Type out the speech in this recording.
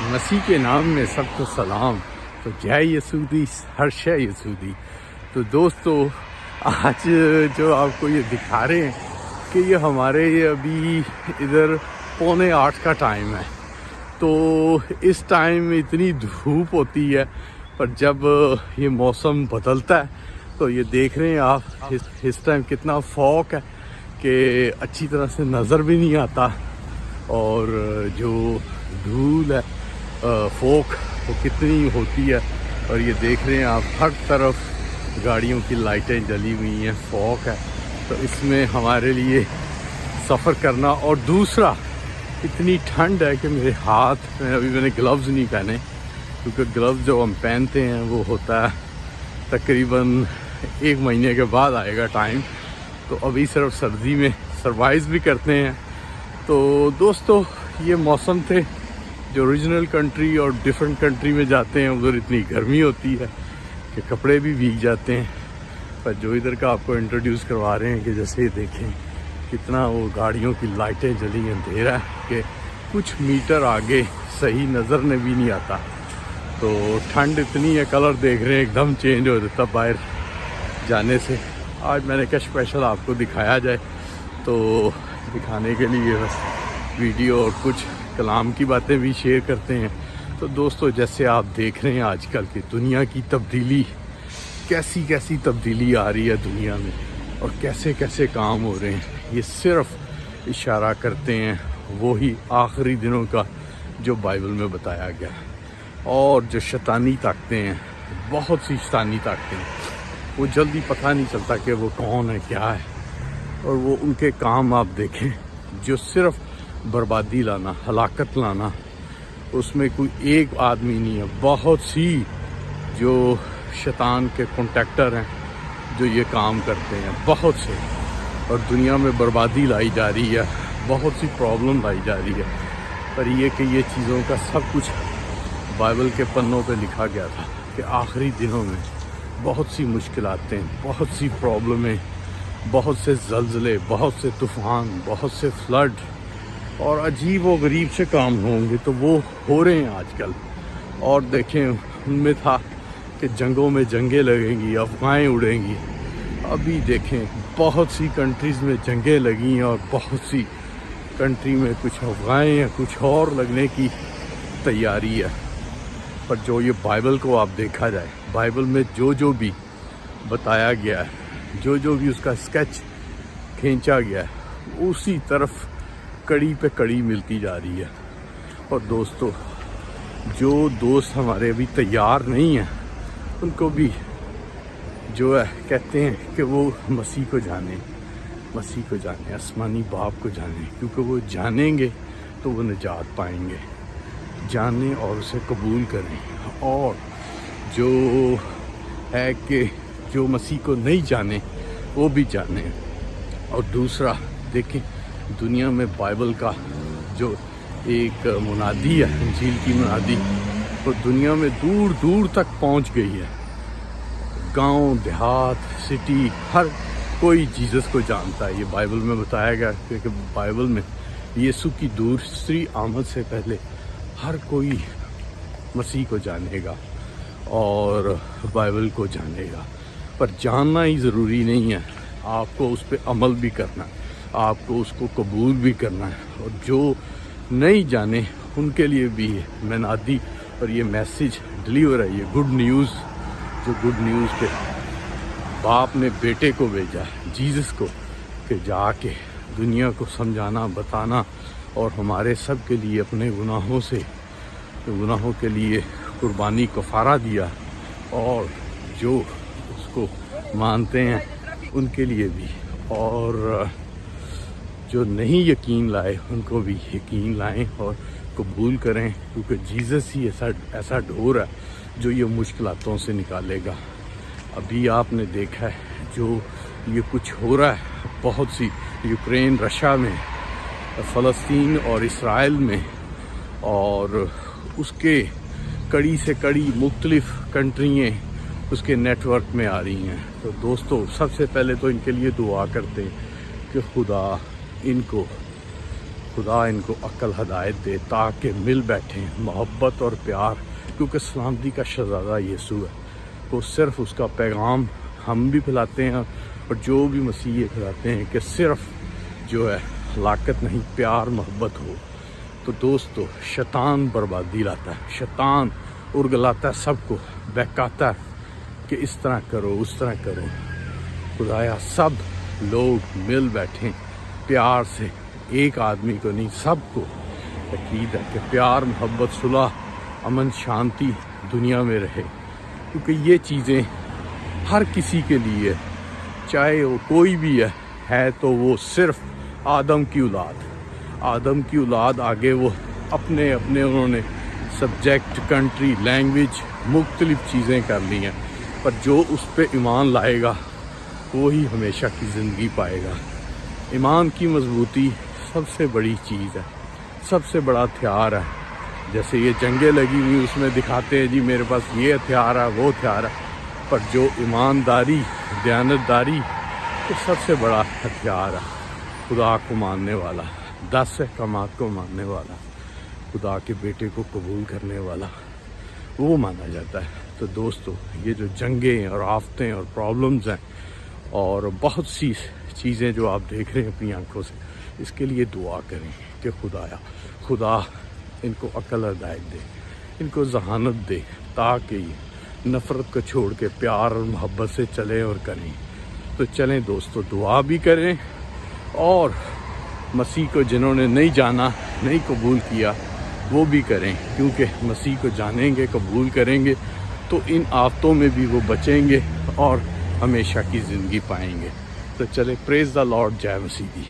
مسیح کے نام میں سب کو سلام. تو جے یسودی ہر شے یسودی. تو دوستو آج جو آپ کو یہ دکھا رہے ہیں کہ یہ ہمارے ابھی ادھر 7:45 کا ٹائم ہے. تو اس ٹائم میں اتنی دھوپ ہوتی ہے، پر جب یہ موسم بدلتا ہے تو یہ دیکھ رہے ہیں آپ اس ٹائم کتنا فوگ ہے کہ اچھی طرح سے نظر بھی نہیں آتا، اور جو دھول ہے فوگ وہ کتنی ہوتی ہے. اور یہ دیکھ رہے ہیں آپ ہر طرف گاڑیوں کی لائٹیں جلی ہوئی ہیں، فوگ ہے. تو اس میں ہمارے لیے سفر کرنا، اور دوسرا اتنی ٹھنڈ ہے کہ میرے ہاتھ میں میں نے گلوز نہیں پہنے، کیونکہ گلوز جو ہم پہنتے ہیں وہ ہوتا ہے تقریباً 1 مہینے کے بعد آئے گا ٹائم. تو ابھی صرف سردی میں سروائیو بھی کرتے ہیں. تو دوستو یہ موسم تھے جو اوریجنل کنٹری اور ڈیفرنٹ کنٹری میں جاتے ہیں ادھر اتنی گرمی ہوتی ہے کہ کپڑے بھی بھیگ جاتے ہیں. پر جو ادھر کا آپ کو انٹروڈیوس کروا رہے ہیں کہ جیسے دیکھیں کتنا وہ گاڑیوں کی لائٹیں جلی، اندھیرا ہے کہ کچھ میٹر آگے صحیح نظر میں بھی نہیں آتا. تو ٹھنڈ اتنی ہے، کلر دیکھ رہے ہیں ایک دم چینج ہو جاتا باہر جانے سے. آج میں نے کہا اسپیشل آپ کو دکھایا جائے، تو دکھانے کے لیے بس ویڈیو اور کچھ کلام کی باتیں بھی شیئر کرتے ہیں. تو دوستو جیسے آپ دیکھ رہے ہیں آج کل کی دنیا کی تبدیلی، کیسی تبدیلی آ رہی ہے دنیا میں، اور کیسے کام ہو رہے ہیں. یہ صرف اشارہ کرتے ہیں وہی آخری دنوں کا جو بائبل میں بتایا گیا. اور جو شیطانی طاقتیں ہیں، بہت سی شیطانی طاقتیں ہیں، وہ جلدی پتہ نہیں چلتا کہ وہ کون ہے کیا ہے. اور وہ ان کے کام آپ دیکھیں جو صرف بربادی لانا، ہلاکت لانا. اس میں کوئی ایک آدمی نہیں ہے، بہت سی جو شیطان کے کانٹیکٹر ہیں جو یہ کام کرتے ہیں، بہت سے. اور دنیا میں بربادی لائی جا رہی ہے، بہت سی پرابلم لائی جا رہی ہے. پر یہ کہ یہ چیزوں کا سب کچھ بائبل کے پنوں پہ لکھا گیا تھا کہ آخری دنوں میں بہت سی مشکلاتیں، بہت سی پرابلمیں، بہت سے زلزلے، بہت سے طوفان، بہت سے فلڈ اور عجیب و غریب سے کام ہوں گے. تو وہ ہو رہے ہیں آج کل. اور دیکھیں ان میں تھا کہ جنگوں میں جنگیں لگیں گی، افواہیں اڑیں گی. ابھی دیکھیں بہت سی کنٹریز میں جنگیں لگی ہیں، اور بہت سی کنٹری میں کچھ افواہیں یا کچھ اور لگنے کی تیاری ہے. پر جو یہ بائبل کو آپ دیکھا جائے، بائبل میں جو بھی بتایا گیا ہے، جو بھی اس کا اسکیچ کھینچا گیا ہے، اسی طرف کڑی پہ کڑی ملتی جا رہی ہے. اور دوستو جو دوست ہمارے ابھی تیار نہیں ہیں ان کو بھی جو ہے کہتے ہیں کہ وہ مسیح کو جانیں، آسمانی باپ کو جانیں، کیونکہ وہ جانیں گے تو وہ نجات پائیں گے. جانیں اور اسے قبول کریں. اور جو ہے کہ جو مسیح کو نہیں جانے وہ بھی جانیں. اور دوسرا دیکھیں دنیا میں بائبل کا جو ایک منادی ہے، انجیل کی منادی، وہ دنیا میں دور تک پہنچ گئی ہے. گاؤں دیہات سٹی ہر کوئی جیزس کو جانتا ہے. یہ بائبل میں بتایا گیا کہ بائبل میں یسوع کی دوسری آمد سے پہلے ہر کوئی مسیح کو جانے گا اور بائبل کو جانے گا. پر جاننا ہی ضروری نہیں ہے، آپ کو اس پہ عمل بھی کرنا ہے، آپ کو اس کو قبول بھی کرنا ہے. اور جو نہیں جانے ان کے لیے بھی منادی اور یہ میسیج ڈلیور ہے، یہ گڈ نیوز، جو گڈ نیوز پہ باپ نے بیٹے کو بھیجا جیزس کو کہ جا کے دنیا کو سمجھانا، بتانا، اور ہمارے سب کے لیے اپنے گناہوں کے لیے قربانی کفارہ دیا. اور جو اس کو مانتے ہیں ان کے لیے بھی، اور جو نہیں یقین لائے ان کو بھی یقین لائیں اور قبول کریں، کیونکہ جیزس ہی ایسا ڈور ہے جو یہ مشکلاتوں سے نکالے گا. ابھی آپ نے دیکھا ہے جو یہ کچھ ہو رہا ہے، بہت سی یوکرین، رشیا میں، فلسطین اور اسرائیل میں، اور اس کے کڑی سے کڑی مختلف کنٹریاں اس کے نیٹ ورک میں آ رہی ہیں. تو دوستو سب سے پہلے تو ان کے لیے دعا کرتے ہیں کہ خدا ان کو خدا ان کو عقل ہدایت دے تاکہ مل بیٹھیں محبت اور پیار، کیونکہ سلامتی کا شہزادہ یسوع ہے، وہ صرف اس کا پیغام ہم بھی پھیلاتے ہیں اور جو بھی مسیح پھیلاتے ہیں کہ صرف جو ہے ہلاکت نہیں، پیار محبت ہو۔ تو دوستو شیطان بربادی لاتا ہے، شیطان ارگلاتا ہے سب کو، بہکاتا ہے کہ اس طرح کرو اس طرح کرو۔ خدایا سب لوگ مل بیٹھیں پیار سے، ایک آدمی کو نہیں، سب کو تاکید ہے کہ پیار محبت صلح امن شانتی دنیا میں رہے، کیونکہ یہ چیزیں ہر کسی کے لیے، چاہے وہ کوئی بھی ہے تو وہ صرف آدم کی اولاد آگے وہ اپنے انہوں نے سبجیکٹ کنٹری لینگویج مختلف چیزیں کر لی ہیں، پر جو اس پہ ایمان لائے گا وہی ہمیشہ کی زندگی پائے گا۔ ایمان کی مضبوطی سب سے بڑی چیز ہے، سب سے بڑا ہتھیار ہے۔ جیسے یہ جنگیں لگی ہوئی اس میں دکھاتے ہیں جی میرے پاس یہ ہتھیار ہے وہ ہتھیار ہے، پر جو ایمانداری دیانتداری وہ سب سے بڑا ہتھیار ہے۔ خدا کو ماننے والا، 10 احکامات کو ماننے والا، خدا کے بیٹے کو قبول کرنے والا، وہ مانا جاتا ہے۔ تو دوستو یہ جو جنگیں اور آفتیں اور پرابلمز ہیں اور بہت سی چیزیں جو آپ دیکھ رہے ہیں اپنی آنکھوں سے، اس کے لیے دعا کریں کہ خدا ان کو عقل ہدایت دے، ان کو ذہانت دے تاکہ یہ نفرت کو چھوڑ کے پیار اور محبت سے چلیں اور کریں۔ تو چلیں دوستو دعا بھی کریں، اور مسیح کو جنہوں نے نہیں جانا نہیں قبول کیا وہ بھی کریں، کیونکہ مسیح کو جانیں گے قبول کریں گے تو ان آفتوں میں بھی وہ بچیں گے اور ہمیشہ کی زندگی پائیں گے۔ تو چلے پریز دا لارڈ، جے مسیح دی۔